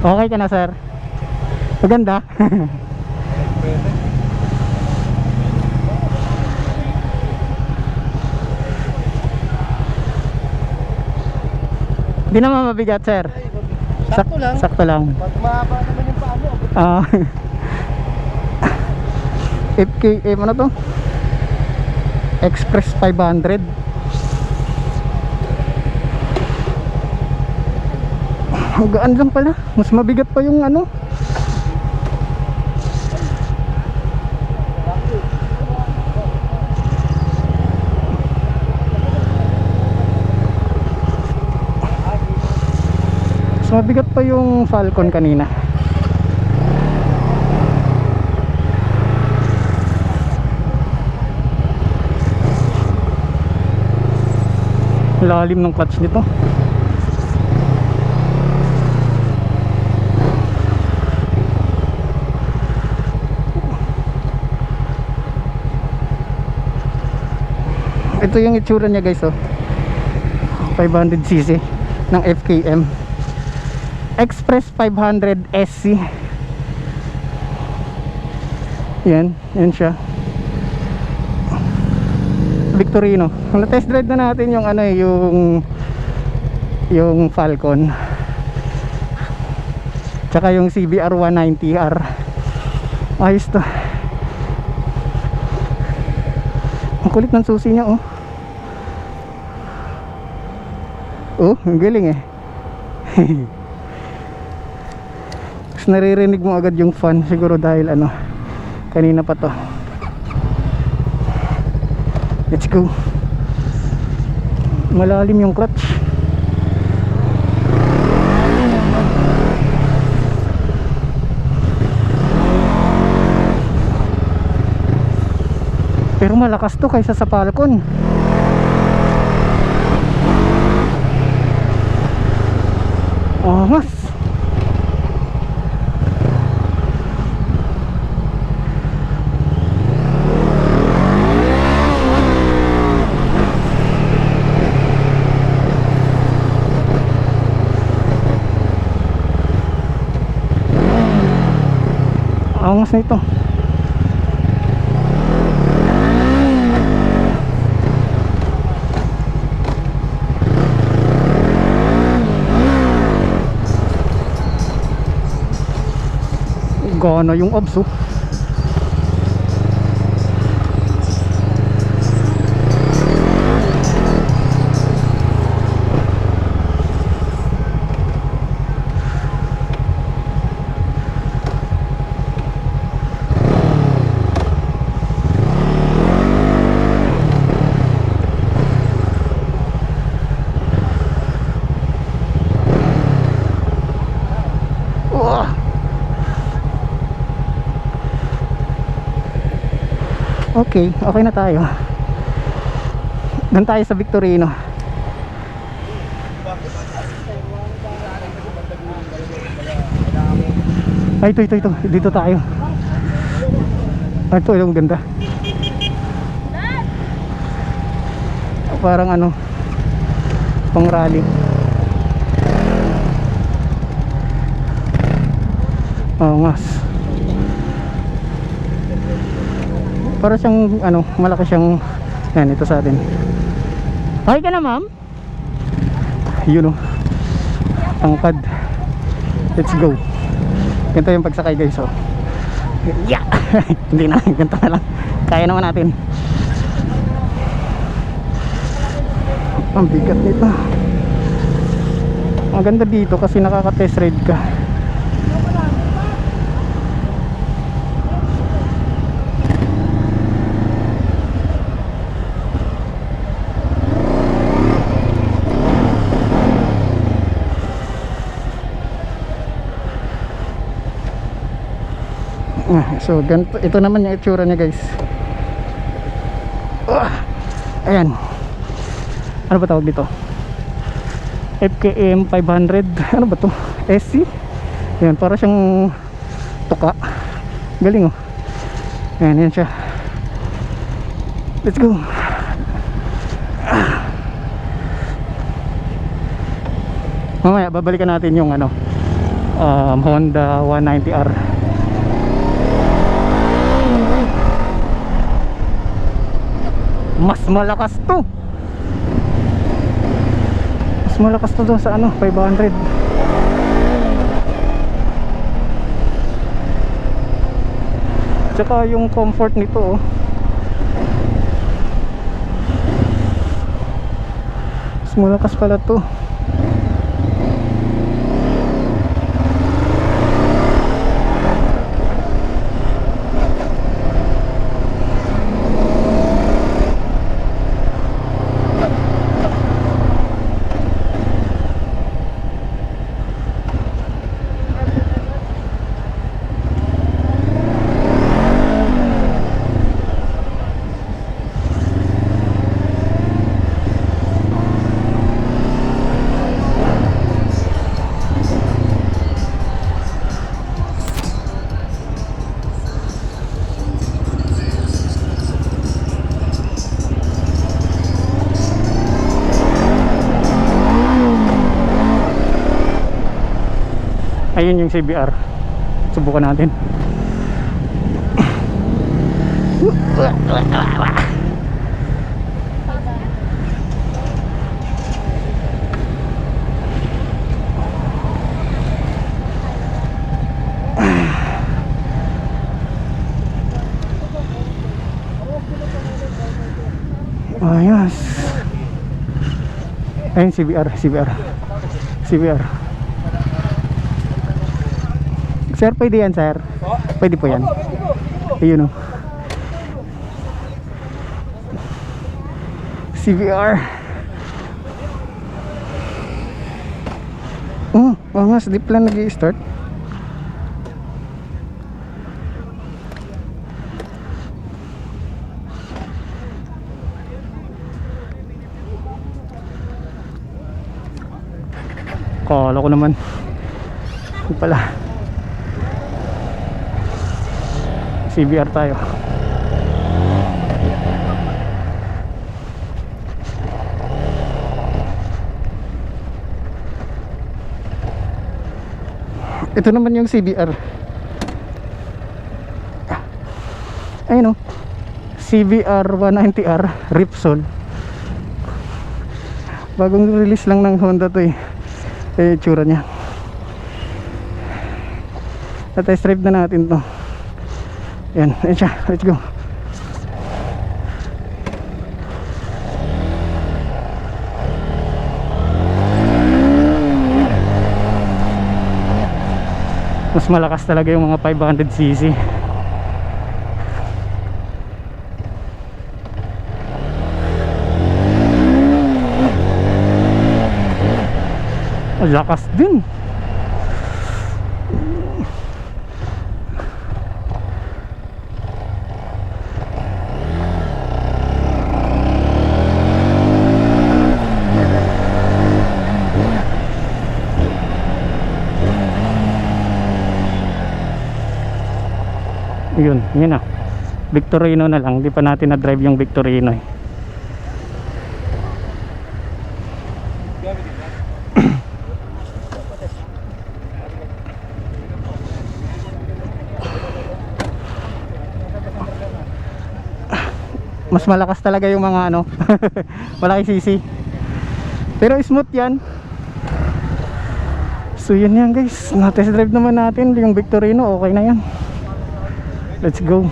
Okay ka na, sir? Maganda. Hindi naman mabigat, sir. Sakto lang. Sakto lang. Pag mahaba naman yung paano. Ah. FKM ano to? Express 500. Ang gaan lang pala. Mas mabigat pa yung ano. Mas mabigat pa yung Falcon kanina. Lalim ng clutch nito. Ito yung itsura niya, guys, oh. 500cc ng FKM Express 500 SC. Yan siya. Victorino. Na-test drive na natin yung ano, yung Falcon. Tsaka yung CBR 190R. Ayos to. Ang kulit ng susi niya, oh. Oh, ang galing eh. Mas naririnig mo agad yung fan. Siguro dahil ano, kanina pa to. Let's go. Malalim yung clutch. Pero malakas to kaysa sa Falcon. Oh, mas. Angas na ito. Gana yung abs, oh. Okay na tayo. Doon tayo sa Victorino. Ay, ito. Dito tayo. Ay, ito yung ganda. Parang ano, pang rally. Ngas. Para siyang ano, malaki siyang yan, ito sa atin. Okay ka na, ma'am? Yun, oh. Tangkad. Let's go. Ganito yung pagsakay, guys, oh. Yeah. Hindi na, ganito na lang. Kaya naman natin. Ang bigat nito. Ang ganda dito kasi nakaka-test ride ka. So ganito, ito naman yung itsura niya, guys. Ayan. Ano ba tawag dito? FKM 500. Ano ba to? SC. Ayan, para siyang tuka. Galing, oh. Ayan, yan siya. Let's go. Mamaya babalikan natin yung ano, Honda 190R. Mas malakas to. Mas malakas to doon sa ano, 500. Tsaka yung comfort nito, oh. Mas malakas pala to. Ayun yung CBR. Subukan natin. Ayos. Ayun CBR. Sir, pwede yan, sir? Pwede po yan. Ayun, oh. CBR. Oh, nga, di pala nag-i-start. Kala ko naman. Hindi pala. CBR tayo. Ito naman yung CBR. Ayun, oh. CBR 190R Repsol. Bagong release lang ng Honda to, eh. Tsura niya. Test drive na natin to. Yan, ayun siya, let's go. Mas malakas talaga yung mga 500cc. Ang lakas din. Yun na. Victorino na lang. Di pa natin na-drive yung Victorino, eh. Mas malakas talaga yung mga ano malaki cc. Pero smooth yan. So yun yan, guys. Na-test drive naman natin yung Victorino. Okay na yan. Let's go.